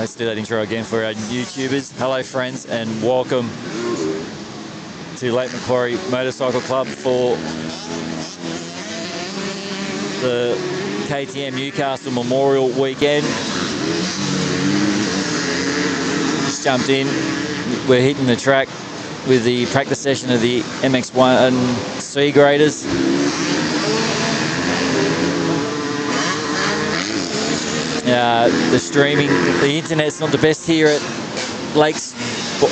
Let's do that intro again for our YouTubers. Hello friends and welcome to Lake Macquarie Motorcycle Club for the KTM Newcastle Memorial Weekend. Just jumped in. We're hitting the track with the practice session of the MX-1 C graders. The streaming, the internet's not the best here at Lakes.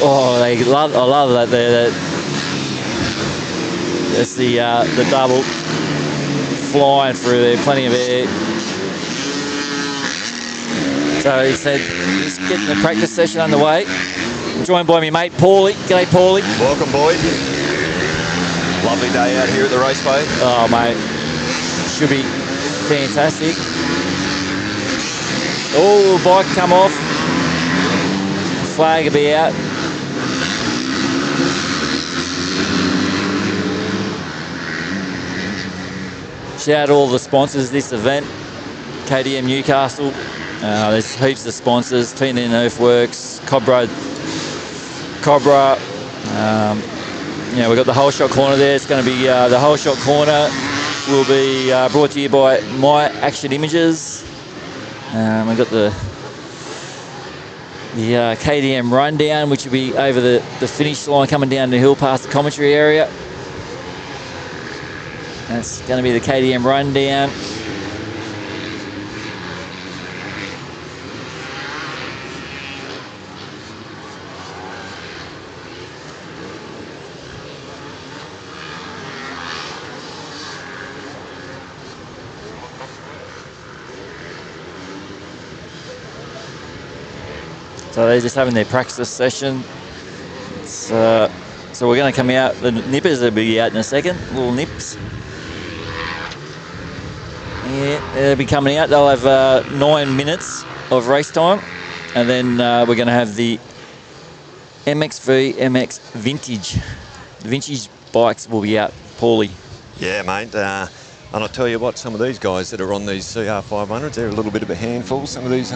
Oh, I love that. That's the double flying through there, plenty of air. So he said, just getting the practice session underway. I'm joined by my mate Paulie. G'day, Paulie. Welcome, boy. Lovely day out here at the raceway. Oh, mate, should be fantastic. Oh, bike come off. Flag will be out. Shout out to all the sponsors of this event. KTM Newcastle. There's heaps of sponsors. TNN Earthworks, Cobra. We've got the Whole Shot Corner there. It's going to be the Whole Shot Corner will be brought to you by My Action Images. We've got the KTM Rundown, which will be over the finish line, coming down the hill past the commentary area. That's going to be the KTM Rundown. So they're just having their practice session. So we're going to come out. The nippers will be out in a second. Little nips. Yeah, they'll be coming out. They'll have 9 minutes of race time, and then we're going to have the MXV MX Vintage. The vintage bikes will be out. Paulie. Yeah, mate. And I'll tell you what, some of these guys that are on these CR500s, they're a little bit of a handful. Some of these,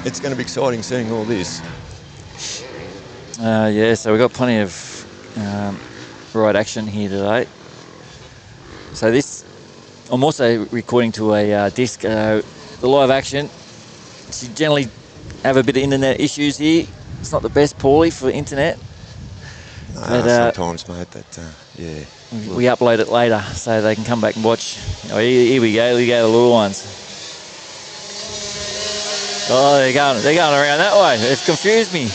it's going to be exciting seeing all this. So we've got plenty of ride action here today. So this, I'm also recording to a disc. The live action, you generally have a bit of internet issues here. It's not the best, Paulie, for internet. No, but, sometimes, mate, yeah. We upload it later so they can come back and watch. Oh, here we go, the little ones. Oh, they're going around that way. It's confused me.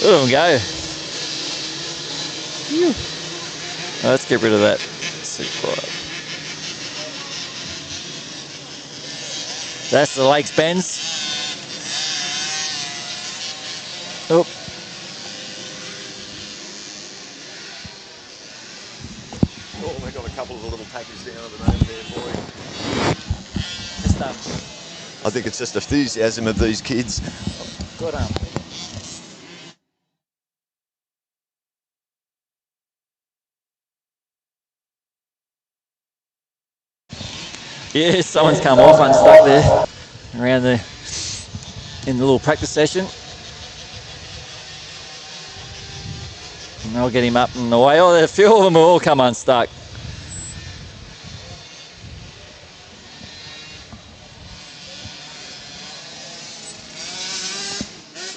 Let them go. Oh, let's get rid of that. That's the Lakes Bends. Oh. Oh, they've got a couple of little packers down at the moment there, boy. Just I think it's just enthusiasm of these kids. Good Yeah, someone's come off unstuck there around in the little practice session. And I'll get him up and away. Oh, a few of them will all come unstuck.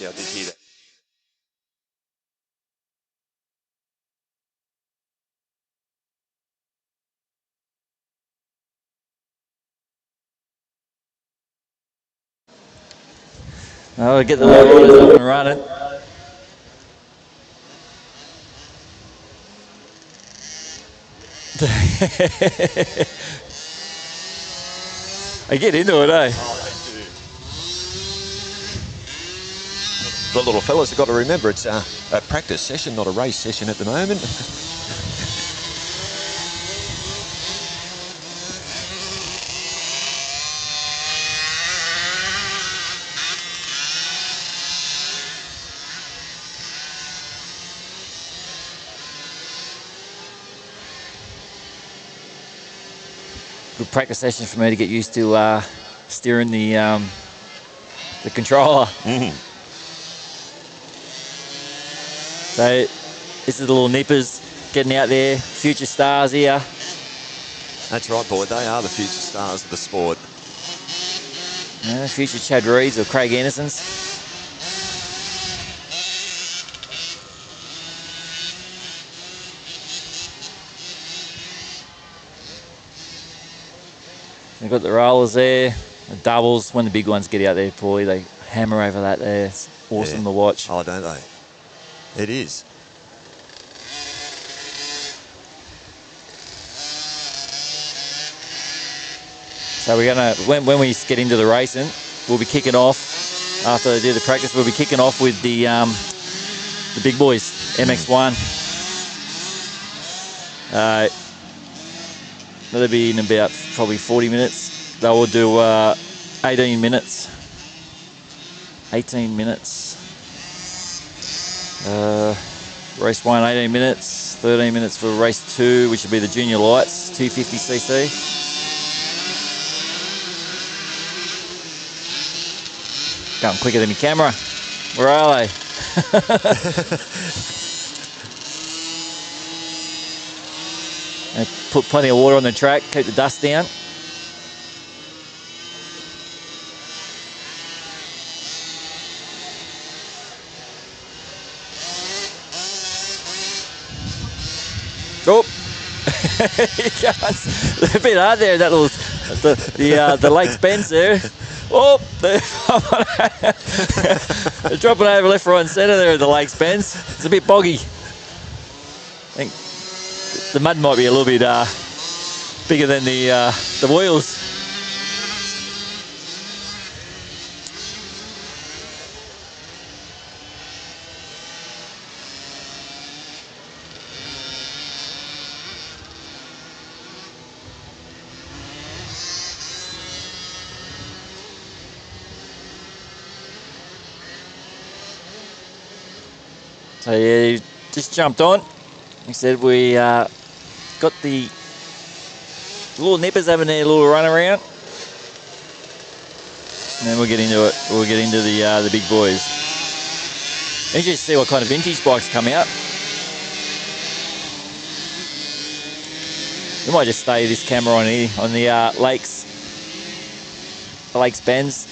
Yeah, I did hear that. I'll get the loaders up and running. I get into it, eh? Oh, they do. The little fellas have got to remember it's a practice session, not a race session at the moment. good practice session for me to get used to steering the controller. So this is the little nippers getting out there, future stars here. That's right, boy. They are the future stars of the sport. Yeah, future Chad Reeds or Craig Andersons. We've got the rollers there, the doubles. When the big ones get out there, boy, they hammer over that there. It's awesome to watch. Oh, don't they? It is. So we're gonna, when we get into the racing, we'll be kicking off. After they do the practice, we'll be kicking off with the big boys, MX1. That'll be in about probably 40 minutes. They will do 18 minutes. 18 minutes. Race 1, 18 minutes. 13 minutes for race 2, which will be the junior lights, 250cc. Going quicker than my camera. Where are they? And put plenty of water on the track, keep the dust down. Oh, they're a bit hard there. That little the Lake's Bends there. Oh, they're dropping over left, right, and centre there at the Lake's Bends. It's a bit boggy. I think the mud might be a little bit bigger than the wheels. So yeah, you just jumped on. He said we got the little nippers having their little run around, and then we'll get into it. We'll get into the big boys. And just see what kind of vintage bikes come out. We might just stay this camera on here on the Lake's Bends.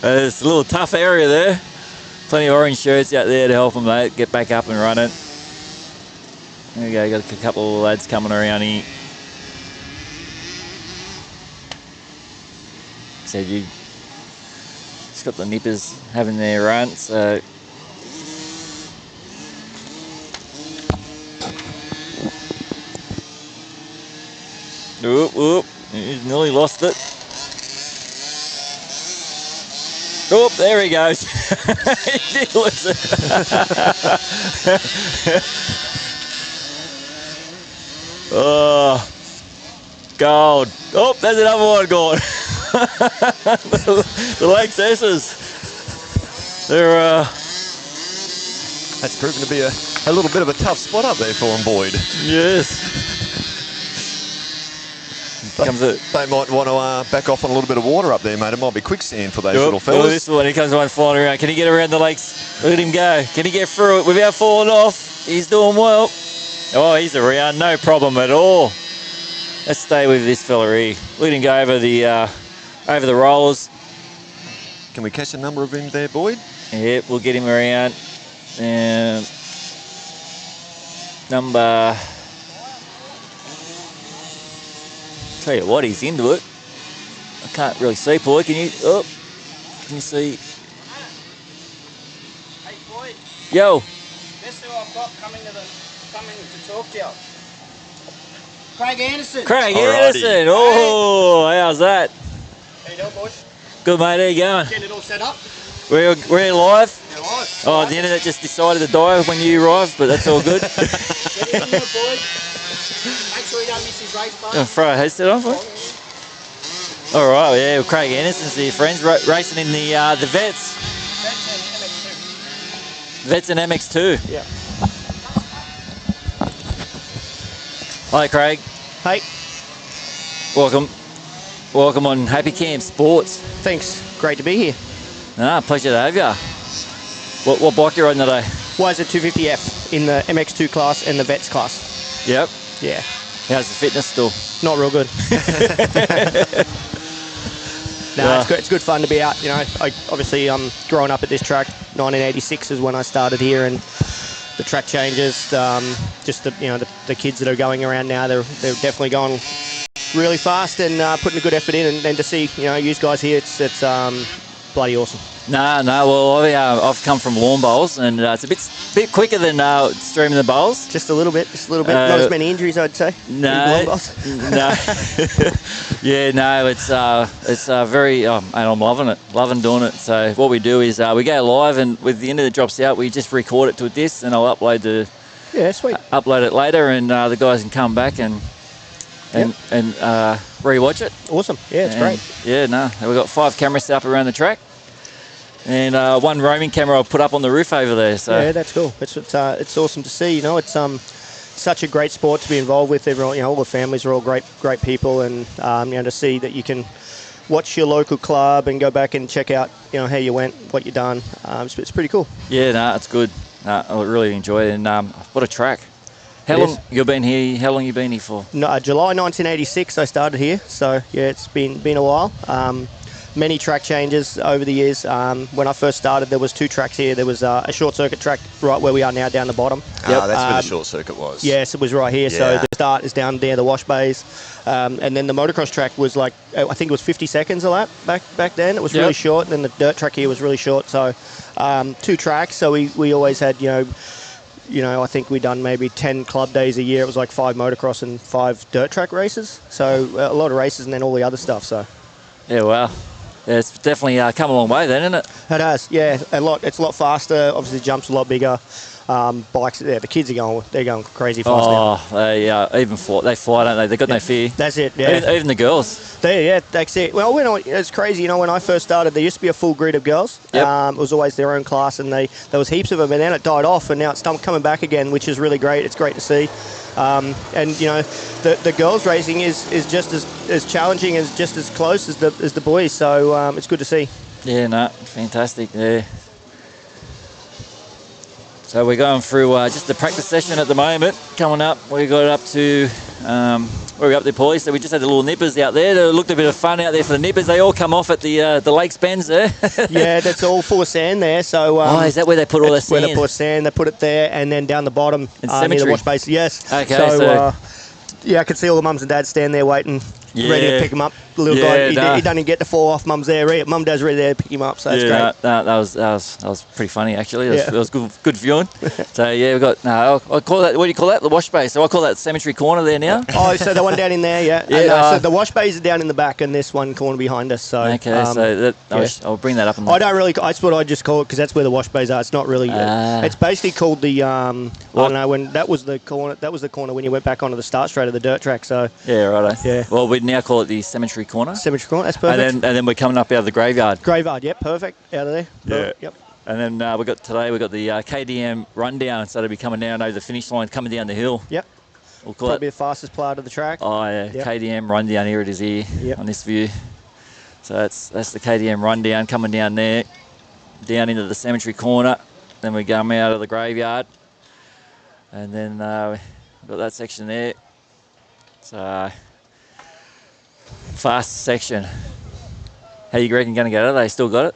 It's a little tough area there. Plenty of orange shirts out there to help them, mate, get back up and running. There we go, got a couple of lads coming around here. So you just got the nippers having their run, so whoop, he's nearly lost it. Oh, there he goes. He did lose it. Oh, gold. Oh, there's another one gone. The Lake's S's. They're That's proven to be a little bit of a tough spot up there for him, Boyd. Yes. They might want to back off on a little bit of water up there, mate. It might be quicksand for those little fellas. Oh, this one, here comes one flying around. Can he get around the lakes? Look at him go. Can he get through it without falling off? He's doing well. Oh, he's around, no problem at all. Let's stay with this fella here. Let him go over the rollers. Can we catch a number of him there, Boyd? Yep, we'll get him around. Number... Tell you what, he's into it. I can't really see, boy. Can you? Oh, Can you see? Hey Floyd, Yo. guess who I've got coming to talk to you? Craig Anderson. Craig Alrighty. Anderson. Oh, how's that? How you doing, boys? Good, mate. How you going? Getting it all set up? We're live. You're live. Oh, the internet just decided to die when you arrived, but that's all good. Get in here, boy. Make sure you don't miss his race, bud. Throw a headset on for it. All right, yeah. Well, Craig Anderson's here, friends, racing in the Vets. That's an MX2. Vets and MX2. Yeah. Hi, Craig. Hey, Welcome on Happy Camp Sports. thanks. Great to be here. Pleasure to have you. What bike you riding today? YZ 250F in the MX2 class and the Vets class. Yep. Yeah, How's the fitness still? not real good. Yeah. It's good fun to be out. You know, I obviously growing up at this track. 1986 is when I started here, and the track changes. Just the kids that are going around now, they're definitely going really fast and putting a good effort in. And to see you guys here, it's bloody awesome. No. Well, I've come from lawn bowls, and it's a bit quicker than streaming the bowls. Just a little bit. Not as many injuries, I'd say. No. No. Yeah, no. It's very, and I'm loving it. Loving doing it. So what we do is we go live, and with the internet drops out, we just record it to a disc, and I'll upload Sweet. upload it later, and the guys can come back and rewatch it. Awesome. Yeah, it's great. Yeah, no. We've got 5 cameras set up around the track, and one roaming camera I'll put up on the roof over there. So Yeah, that's cool. It's awesome to see. It's such a great sport to be involved with. Everyone, all the families are all great people, and to see that you can watch your local club and go back and check out how you went, what you done. It's pretty cool. Yeah, no, it's good. I really enjoy it, and what a track. How It long is. you been here? How long you been here for? No, July 1986 I started here, so yeah, it's been a while. Many track changes over the years. When I first started, there was 2 tracks here. There was a short circuit track right where we are now, down the bottom. That's where the short circuit was. Yes, it was right here. So Yeah. the start is down there, the wash bays, and then the motocross track was like I think it was 50 seconds a lap back then. It was Yep. really short, and then the dirt track here was really short. So 2 tracks. So we always had I think we done maybe 10 club days a year. It was like 5 motocross and 5 dirt track races. So a lot of races, and then all the other stuff. So Yeah, wow. Yeah, it's definitely come a long way then, isn't it? it has, yeah, a lot. It's a lot faster. Obviously, the jumps a lot bigger. Bikes, yeah, the kids they're going crazy fast now. Oh, they they fly, don't they? They've got no fear. That's it. Yeah. Even the girls. Yeah, that's it. Well, it's crazy. When I first started, there used to be a full grid of girls. Yep. It was always their own class, and there was heaps of them, and then it died off, and now it's coming back again, which is really great. It's great to see. The girls racing is just as challenging, as just as close as the boys. So it's good to see. Yeah, no, fantastic. Yeah. So we're going through just the practice session at the moment. Coming up, we got it up to where we up there, Paulie. So we just had the little nippers out there. There looked a bit of fun out there for the nippers. They all come off at the lake's bends there. Yeah, that's all full of sand there. So is that where they put all that where sand? they put sand. They put it there, and then down the bottom near cemetery. the wash basin. Yes. Okay, So I could see all the mums and dads stand there waiting, ready to pick him up. The little guy, he doesn't get to fall off. Mum's there. Mum, dad's ready there to pick him up. So that's great. That was pretty funny actually. That was good viewing. So yeah, we got I call that, what do you call that? The wash bay. So I call that cemetery corner there now. Oh, so the one down in there, yeah. Yeah. So the wash bays are down in the back, and this one corner behind us. So Okay, so I'll bring that up. I don't really. That's what I just call it, because that's where the wash bays are. It's not really. It's basically called the. I don't know when that was the corner. That was the corner when you went back onto the start straight of the dirt track. So yeah, right. Yeah. Well, we now call it the cemetery corner. cemetery corner. That's perfect. And then we're coming up out of the graveyard. Graveyard, yep, perfect. Out of there. Yeah. Yep. And then we got the KTM rundown, so they'll be coming down over the finish line, coming down the hill. Yep. We'll call Probably it. the fastest part of the track. Oh yeah, Yep. KTM rundown. Here it is here Yep. on this view. So that's the KTM rundown coming down there, down into the cemetery corner. Then we come out of the graveyard, and then we've got that section there. So fast section. How you reckon going to go? They still got it?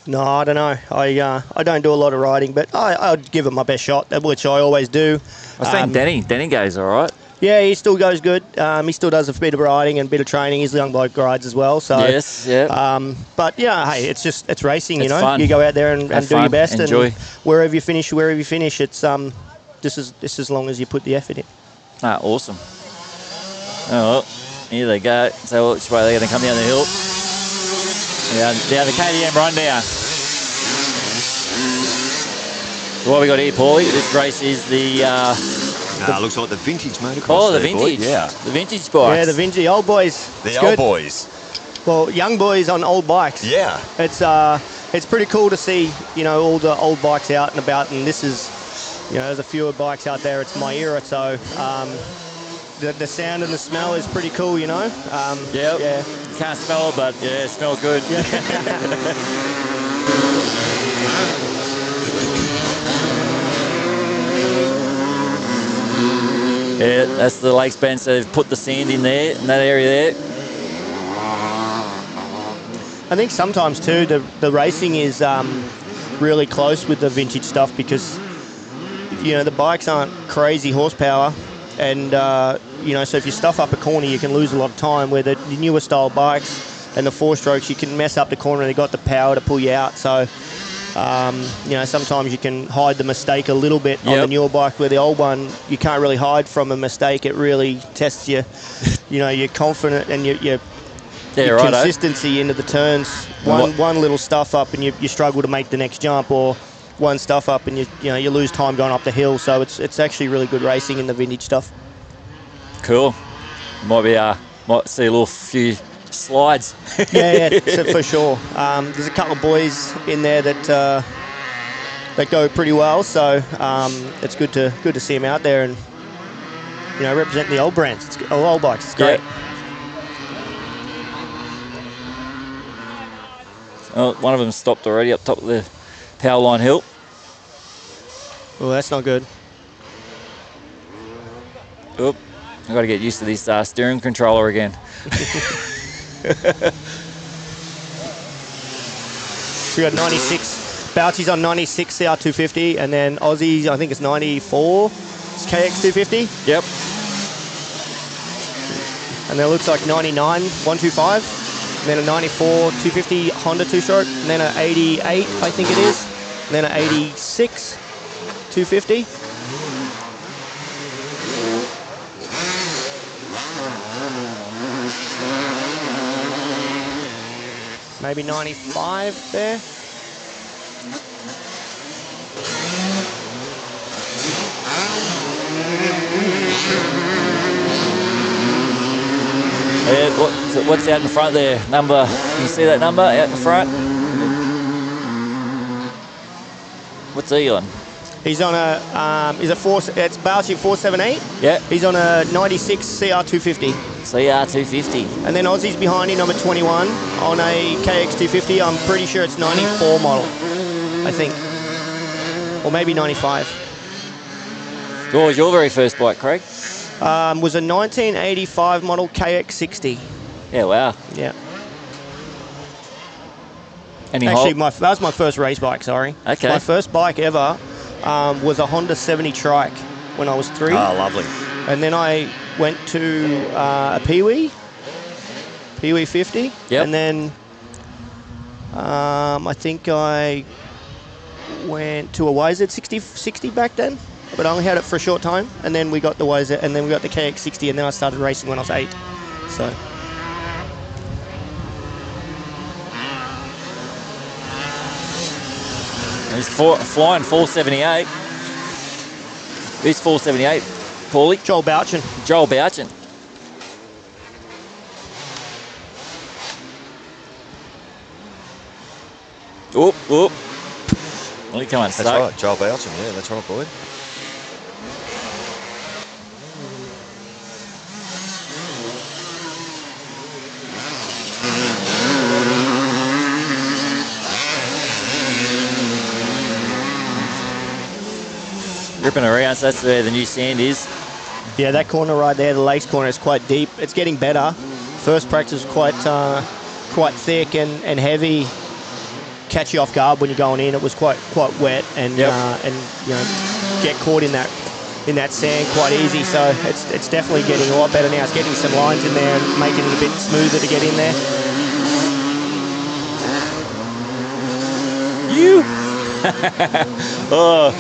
No, I don't know. I don't do a lot of riding, but I'd give it my best shot, which I always do. I was saying Danny goes all right. Yeah, he still goes good. He still does a bit of riding and a bit of training. He's a young bloke, rides as well. So yes, yeah. But yeah, hey, it's racing. It's fun. You go out there and do fun. your best. Enjoy. And wherever you finish, it's just as long as you put the effort in. Ah, awesome. Oh, well, here they go. So which way they're going to come down the hill? Down the KTM rundown. So what we got here, Paulie? This race is the. Looks like the vintage motocross. Oh, the there, vintage. boy. Yeah. The vintage bikes. Yeah, the old boys. The It's old good. boys. Well, young boys on old bikes. Yeah. It's pretty cool to see, all the old bikes out and about, and this is, there's a fewer bikes out there. It's my era, so the sound and the smell is pretty cool, Yeah. Can't smell it, but yeah, it smells good. Yeah, that's the Lakes Bend, so they've put the sand in there, in that area there. I think sometimes too the racing is really close with the vintage stuff because the bikes aren't crazy horsepower, and so if you stuff up a corner you can lose a lot of time. Where the newer style bikes and the 4-strokes, you can mess up the corner and they've got the power to pull you out. So sometimes you can hide the mistake a little bit on the newer bike, where the old one you can't really hide from a mistake. It really tests you, you're confident and your consistency into the turns. One little stuff up and you struggle to make the next jump, or one stuff up and you lose time going up the hill. So it's actually really good racing in the vintage stuff. Cool. Might see a few slides. yeah, so for sure. There's a couple of boys in there that go pretty well. So it's good to see them out there and representing the old brands. Old bikes. It's great. Yeah. Oh, one of them stopped already up top of the power line hill. Well, that's not good. Oop, I've got to get used to this steering controller again. We got 96. Bouchy's on 96 CR250, and then Aussie's, I think it's 94 KX250. Yep. And then it looks like 99 125. And then a 94 250 Honda 2-stroke, and then an 88, I think it is, and then an 86 250. Maybe 95 there. What's out in front there? Number, can you see that number out in front? What's he on? He's on it's Bouchy 478. Yeah. He's on a 96 CR250. CR250. And then Aussie's behind him, number 21, on a KX250. I'm pretty sure it's 94 model, I think. Or maybe 95. What was your very first bike, Craig? Was a 1985 model KX60. Yeah, wow. Yeah. Actually, that was my first race bike, sorry. Okay. My first bike ever was a Honda 70 Trike when I was 3. Oh, lovely. And then I went to a Pee-wee 50. Yep. And then I think I went to a YZ 60 back then, but I only had it for a short time. And then we got the YZ, and then we got the KX60, and then I started racing when I was 8. So. He's flying 478. Who's 478? Paulie? Joel Bouchin. Joel Bouchin. Oop, oop. Well, come on, That's right, Joel Bouchin. Yeah, that's right, boy. ripping around. So that's where the new sand is. Yeah, that corner right there, the lakes corner, is quite deep. It's getting better. First practice was quite thick and heavy. Catch you off guard when you're going in. It was quite wet and yep. And you know, get caught in that in that sand quite easy. So it's definitely getting a lot better now. It's getting some lines in there and making it a bit smoother to get in there. You. Oh,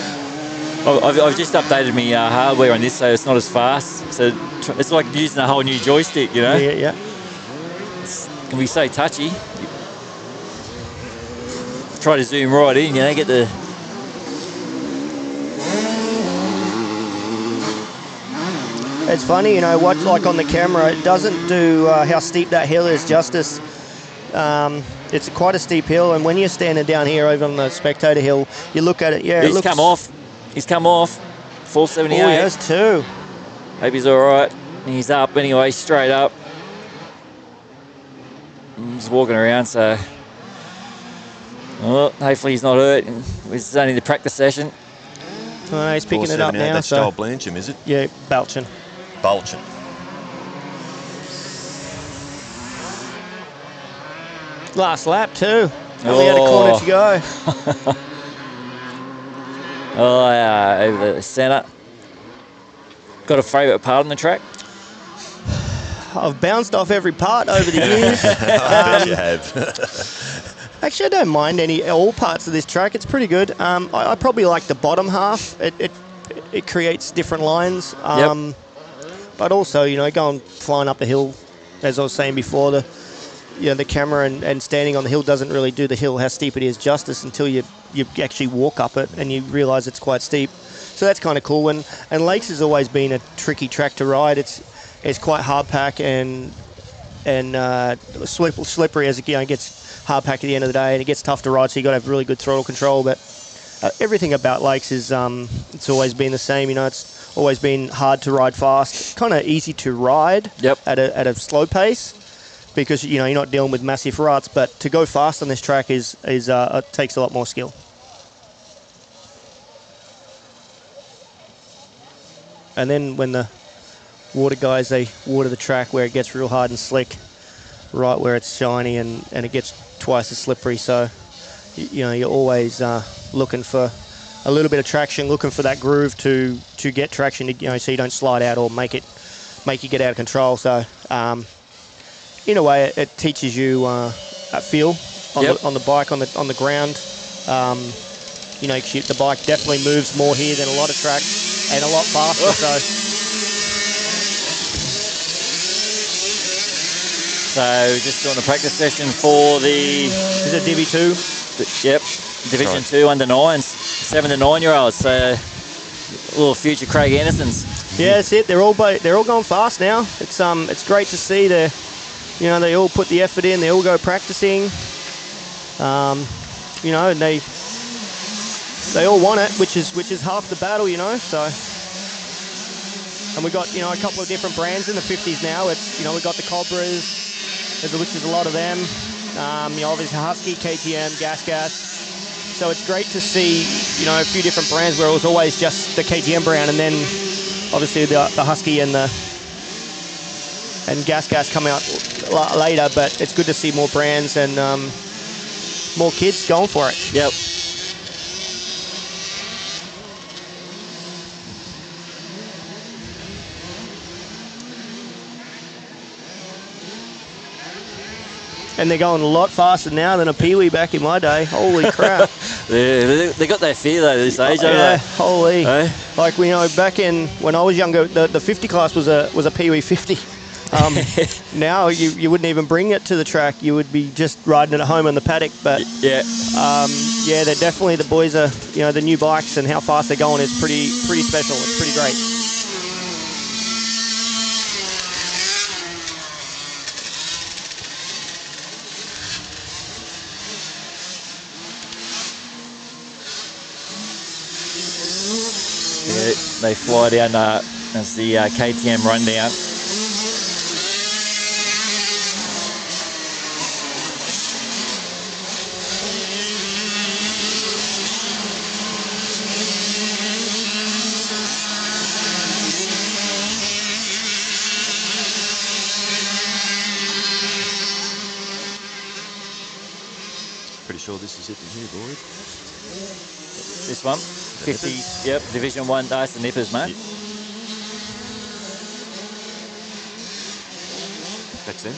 I've just updated my hardware on this, so it's not as fast. So it's like using a whole new joystick, you know. Yeah. It can be so touchy. Try to zoom right in, you know, get the. It's funny, you know, watch like on the camera, it doesn't do how steep that hill is justice. It's quite a steep hill, and when you're standing down here over on the spectator hill, you look at it, yeah, He's come off. He's come off. 478. Oh, he has too. Hope he's all right. He's up anyway, straight up. He's walking around, so hopefully he's not hurt. This is only the practice session. He's picking it up now. That's Joel Blancham, is it? Yeah, Balchin. Last lap too. Only had a corner to go. Over the centre. Got a favourite part on the track? I've bounced off every part over the years. I bet you have. Actually, I don't mind all parts of this track. It's pretty good. I probably like the bottom half. It creates different lines. Yep. But also, you know, going flying up the hill, as I was saying before, the camera and standing on the hill doesn't really do the hill how steep it is justice until you actually walk up it and you realise it's quite steep. So that's kind of cool. And Lakes has always been a tricky track to ride. It's quite hard pack and slippery as it gets hard pack at the end of the day, and it gets tough to ride. So you got to have really good throttle control. But everything about Lakes is it's always been the same. You know, it's always been hard to ride fast, kind of easy to ride at a slow pace, because you know you're not dealing with massive ruts. But to go fast on this track is it takes a lot more skill. And then when the water guys, they water the track where it gets real hard and slick, right where it's shiny, and it gets twice as slippery. So you know you're always looking for a little bit of traction, looking for that groove to get traction, you know, so you don't slide out or make you get out of control. So in a way, it teaches you a feel on the bike, on the ground. You know, the bike definitely moves more here than a lot of tracks, and a lot faster. So just doing a practice session for is it Divi 2? Yep, Division 2 under 9s, 7 to 9 year olds. So little future Craig Andersons. Yeah, that's it. They're all going fast now. It's great to see they all put the effort in. They all go practicing. You know, and they all want it, which is half the battle. You know, so. And we got a couple of different brands in the 50s now. It's we got the Cobras, which is a lot of them. Obviously Husky, KTM, Gas. So it's great to see a few different brands where it was always just the KTM brand, and then obviously the Husky and Gas come out later. But it's good to see more brands and more kids going for it. Yep. And they're going a lot faster now than a peewee back in my day. Holy crap. They got that fear though this age, don't they? Holy. Hey? Like back in when I was younger, the 50 class was a peewee 50. Now you wouldn't even bring it to the track. You would be just riding it at home in the paddock. But they're definitely, the boys are, the new bikes and how fast they're going is pretty special. It's pretty great. Yeah, they fly down as the KTM rundown. Pretty sure this is it in here, boys. This one, 50. Yep, Division 1. That's the nippers, mate. That's them.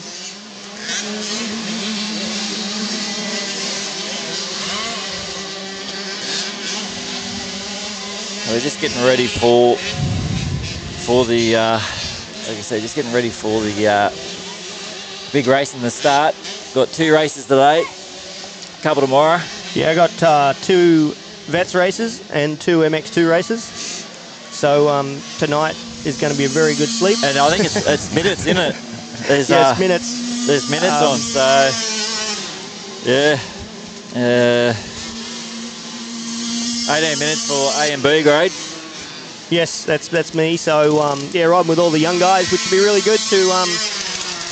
We're just getting ready for the, like I said, just getting ready for the big race in the start. Got 2 races today, a couple tomorrow. Yeah, I got 2 Vets races and 2 MX2 races. So tonight is going to be a very good sleep. And I think it's minutes, isn't it? There's, it's minutes. There's minutes on, so yeah. 18 minutes for A and B grade. Yes, that's me. So yeah, riding with all the young guys, which would be really good to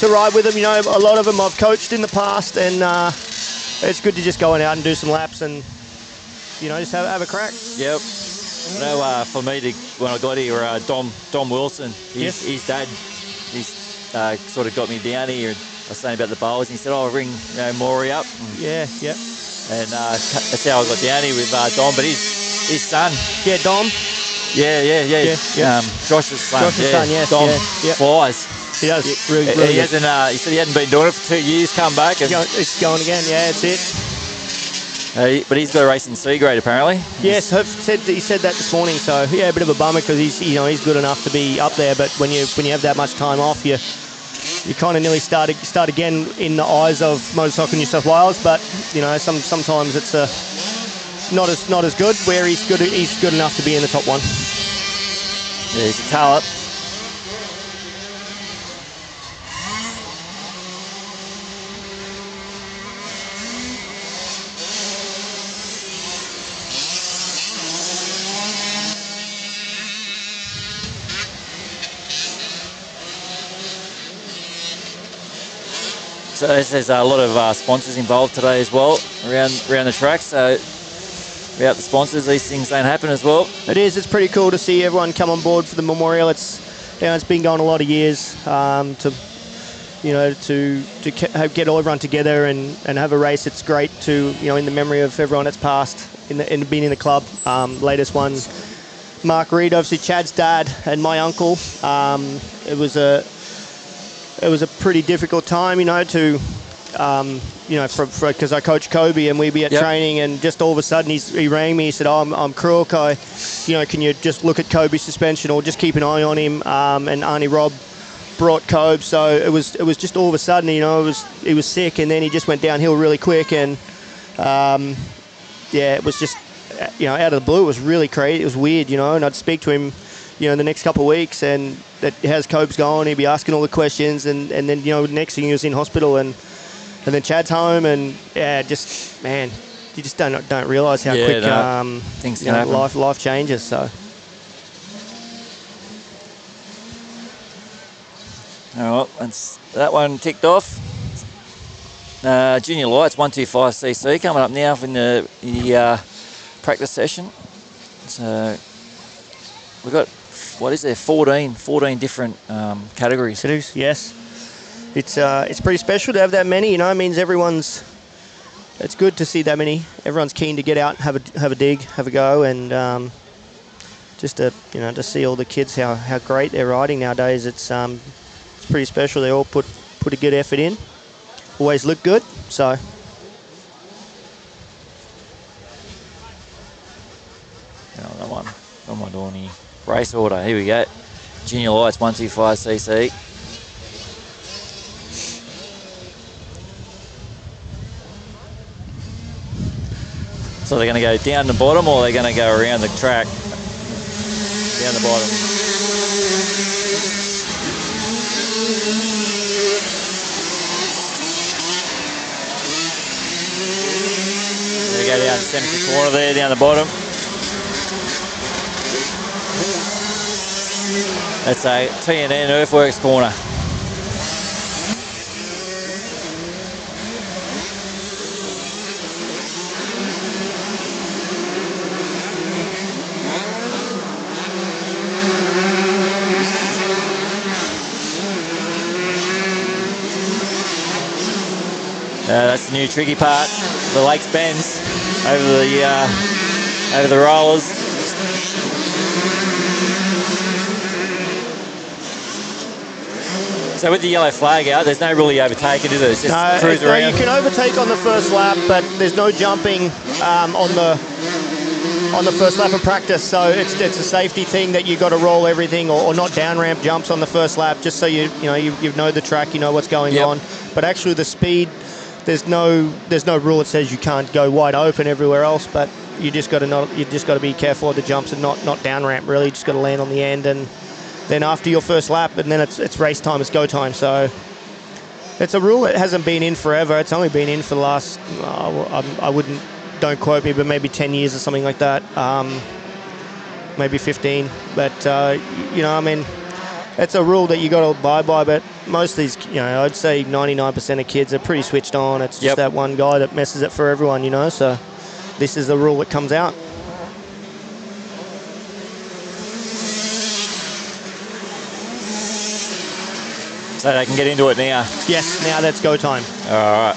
ride with them. You know, a lot of them I've coached in the past, and it's good to just go out and do some laps and, you know, just have a crack. Yep. You know, for me, when I got here, Dom Wilson, his dad, he's sort of got me down here. And I was saying about the bowls, and he said, "Oh, ring Maury up." Yeah. And that's how I got down here with Dom. But his son. Yeah, Dom. Yeah. Josh's son. Josh's son, yes. Dom yeah. flies. He does. Really he good. hasn't. He said he hadn't been doing it for 2 years. Come back. And it's going again. Yeah, it's it. But he's got a race in C grade apparently. Yes, he said that this morning. So yeah, a bit of a bummer because he's good enough to be up there. But when you have that much time off, you kind of nearly start again in the eyes of Motorcycle New South Wales. But you know, sometimes it's not as good. Where he's good enough to be in the top 1. Yeah, he's a talent. So there's a lot of sponsors involved today as well around the track. So without the sponsors, these things don't happen as well. It is. It's pretty cool to see everyone come on board for the memorial. It's been going a lot of years to get everyone together and have a race. It's great to, you know, in the memory of everyone that's passed and been in the club. Latest one, Mark Reed, obviously Chad's dad and my uncle. It was a pretty difficult time, you know, to, because I coach Kobe and we'd be at training, and just all of a sudden he rang me. He said, "Oh, I'm Crook. Can you just look at Kobe's suspension or just keep an eye on him?" And Arnie Robb brought Kobe, so it was just all of a sudden, you know, he was sick, and then he just went downhill really quick, and it was just, you know, out of the blue. It was really crazy. It was weird, you know, and I'd speak to him, you know, the next couple of weeks, and that how's Cope's going? He'd be asking all the questions, and then, you know, next thing he was in hospital, and then Chad's home, and just, man, you just don't realise how quick things can happen. Life changes. So. All right, that's that one ticked off. Junior Lights 125cc coming up now in the practice session. So we've got, 14 different categories. Yes. It's pretty special to have that many, you know. It means it's good to see that many. Everyone's keen to get out and have a dig, have a go, and just to see all the kids how great they're riding nowadays. It's pretty special. They all put a good effort in. Always look good. So. That one. What am I doing here? Race order. Here we go. Junior Lights 125cc. So they're going to go down the bottom, or they're going to go around the track? Down the bottom. They go down the centre corner there, down the bottom. That's a T&N Earthworks corner. That's the new tricky part. The Lakes bends over the over the rollers. So with the yellow flag out, there's no really overtaking, is it? It's just cruise around. You can overtake on the first lap, but there's no jumping on the first lap of practice. So it's a safety thing that you got to roll everything or not down ramp jumps on the first lap, just so you know the track, you know what's going on. But actually the speed, there's no rule that says you can't go wide open everywhere else, but you just got to be careful of the jumps and not down ramp. Really, you just got to land on the end, and then after your first lap, and then it's race time, it's go time. So it's a rule that hasn't been in forever. It's only been in for the last don't quote me, but maybe 10 years or something like that, maybe 15. But it's a rule that you got to abide by. But most of these, I'd say 99% of kids are pretty switched on. It's just that one guy that messes it for everyone, So this is the rule that comes out. So they can get into it now? Yes, now that's go time. All right.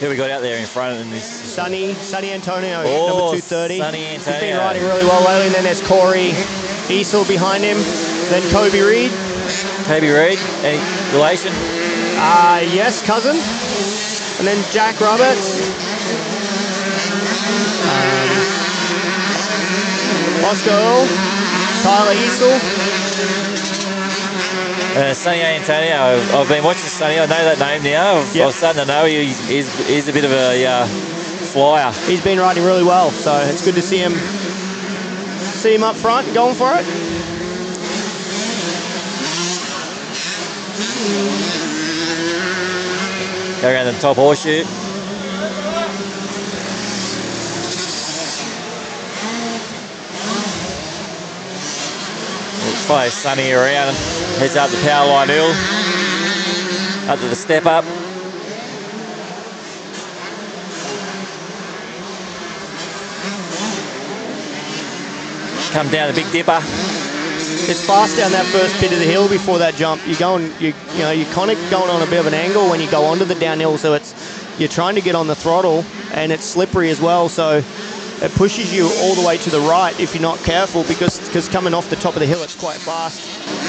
Who we got out there in front in this? Sonny Antonio, number 230. Sonny Antonio. He's been riding really well lately. And then there's Corey Easel behind him. Then Kobe Reed. Kobe Reed, any relation? Yes, cousin. And then Jack Roberts. Oscar Earl. Tyler Easel. Sonny Antonio, I've been watching Sonny. I know that name now. I'm starting to know he's a bit of a flyer. He's been riding really well, so it's good to see him up front and going for it. Go around the top horseshoe. We'll follow Sonny around and heads up the Powerline Hill, up to the step up. Come down the Big Dipper. It's fast down that first bit of the hill before that jump. You're kind of going on a bit of an angle when you go onto the downhill, so you're trying to get on the throttle, and it's slippery as well, so it pushes you all the way to the right if you're not careful, because coming off the top of the hill, it's quite fast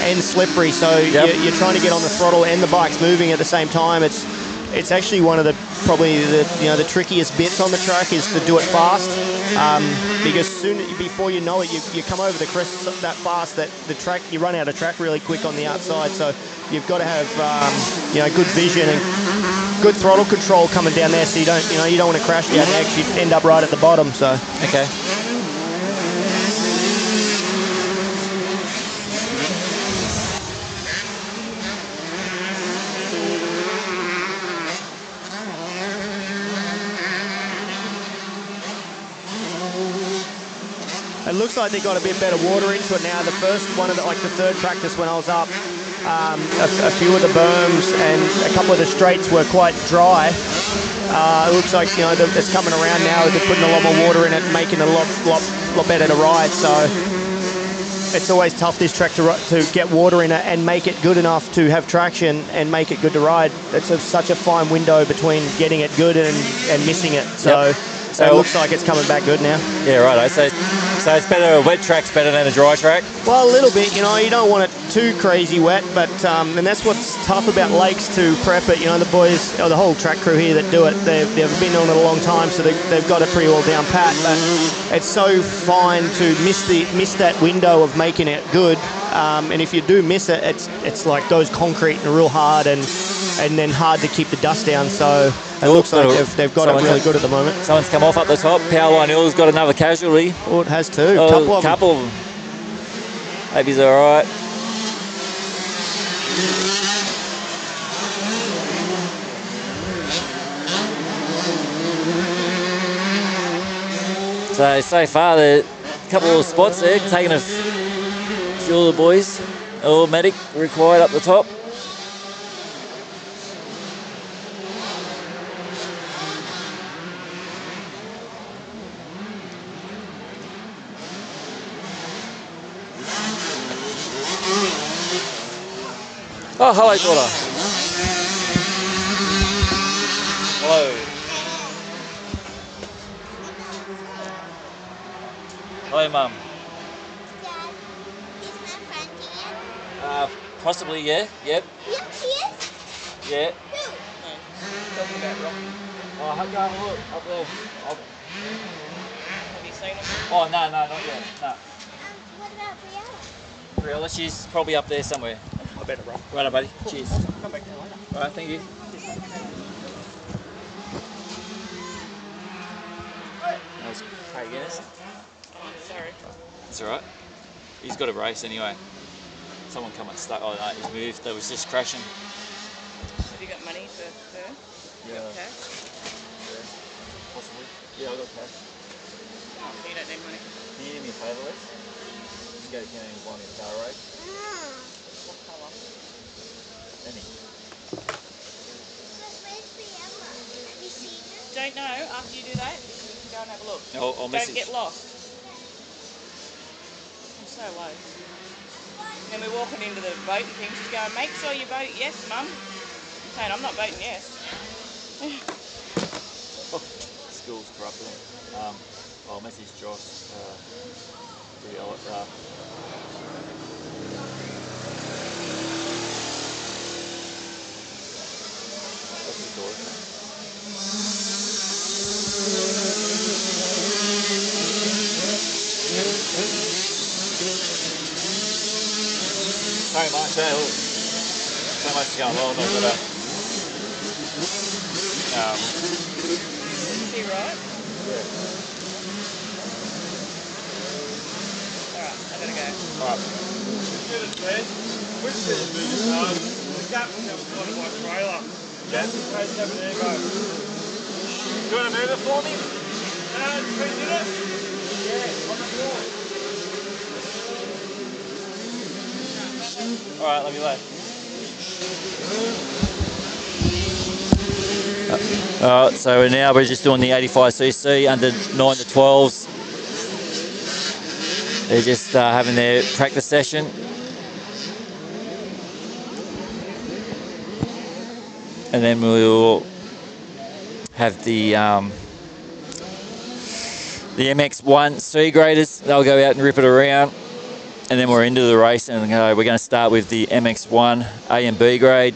and slippery, so you're trying to get on the throttle and the bike's moving at the same time. It's actually one of the the trickiest bits on the track is to do it fast, because before you know it, you come over the crest that fast that the track, you run out of track really quick on the outside. So you've got to have good vision and good throttle control coming down there, so you don't want to crash down next. You end up right at the bottom. So okay. It looks like they got a bit better water into it now. The first one of the third practice when I was up, a few of the berms and a couple of the straights were quite dry. It looks like it's coming around now. They're putting a lot more water in it, making it a lot better to ride. So it's always tough this track to get water in it and make it good enough to have traction and make it good to ride. It's such a fine window between getting it good and missing it. So. So it looks like it's coming back good now. Yeah, right. So it's better. A wet track's better than a dry track. Well, a little bit. You don't want it too crazy wet, but and that's what's tough about lakes to prep it. The boys, or the whole track crew here that do it, they've been on it a long time, so they've got it pretty well down pat. But it's so fine to miss that window of making it good. And if you do miss it, it's like goes concrete and real hard, and then hard to keep the dust down. So it looks like they've got it really good at the moment. Someone's come off up the top. Powerline Hill's got another casualty. Oh, it has too. Couple of them. Hope he's all right. So far, there a couple of spots there, taking a few of the boys. Medic required up the top. Oh, hello, daughter. Hello. Hello, Mum. Dad, is my friend here? Possibly, yeah. Yep. Yep, he is. Yeah. Who? Talking about Rocky. Oh, go and look up there. Have you seen him? Oh, no, not yet. No. What about Briella? Briella, she's probably up there somewhere. I better run. Right, buddy. Cheers. Come back down later. All right, thank you. That was Craig Ennis. Oh, sorry. That's all right. He's got a race anyway. Someone come unstuck. Oh, no, he's moved. That was just crashing. Have you got money for her? Yeah. Cash? Possibly. Yeah, I got cash. Oh, you don't need money. Can you give me a favour, Les? You can go to Canada and buy me a car race. What colour? Any. But where's Briella? Have you seen her? Don't know. After you do that, you can go and have a look. I'll message. Don't get lost. I'm so low. And then we're walking into the boat and things. She's going, make sure you vote yes, Mum. I'm saying, I'm not voting yes. School's corrupted. I'll message Josh. What's his daughter's name? So much, eh? Look. So much going on. I've got a, Is he right? yeah. Alright, I gotta go. All right. Yeah. Do you want to move it for me? All right, love you later. So now we're just doing the 85cc under 9 to 12s. They're just having their practice session. And then we'll have the MX1 C graders. They'll go out and rip it around. And then we're into the race, and we're going to start with the MX1 A and B grade.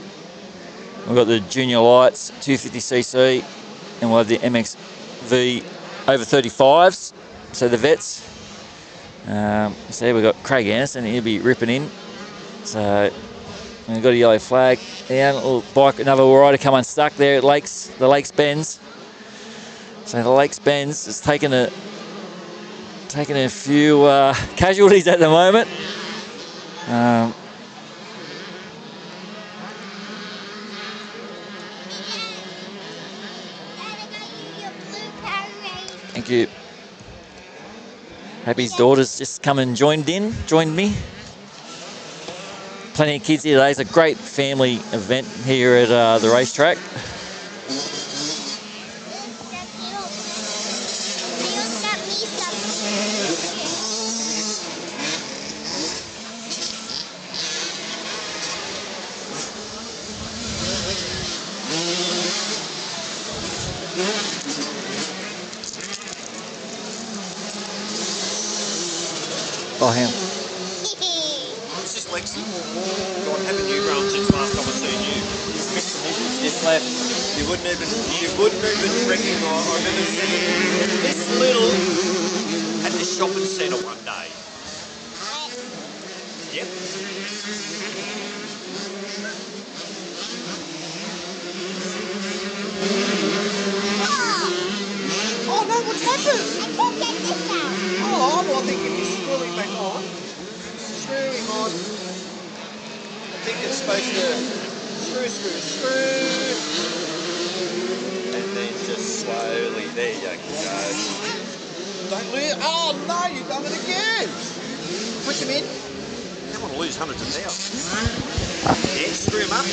We've got the junior lights 250cc, and we'll have the MXV over 35s. So the vets. So we've got Craig Anderson. He'll be ripping in. So we've got a yellow flag. Down, little bike, another rider come unstuck there at the Lakes Bends. So the Lakes Bends is taking a few casualties at the moment. Thank you. Happy's daughter's just come and joined me. Plenty of kids here today. It's a great family event here at the racetrack. Oh, hang on. It's just Lexi. God, haven't you grown since last time I seen you? Just left. You wouldn't even recognise. I remember seeing this little at the shopping centre one day. Yep. Oh no, what's happened? I can't get this out. Oh, well, I think if you screw it back on, screw him on. I think it's supposed to screw. And then just slowly, there you go. Don't lose. Oh no, you've done it again. Push him in. You don't want to lose hundreds of thousands. Yeah, screw him up.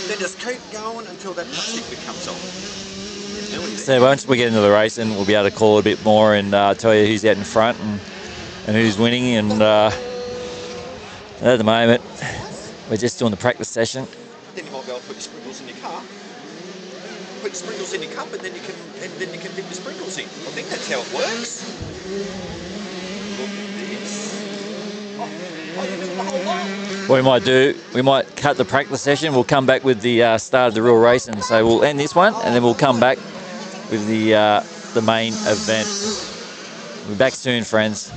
Then just keep going until that plastic bit comes off. So once we get into the racing, we'll be able to call a bit more and tell you who's out in front and who's winning. And at the moment, We're just doing the practice session. Then you might be able to put your sprinkles in your car. Put your sprinkles in your cup, and then you can dip your sprinkles in. I think that's how it works. Look at this. Oh, you're doing the whole lot. What we might do, we might cut the practice session. We'll come back with the start of the real race, and so we'll end this one, and then we'll come back with the main event. We'll be back soon, friends.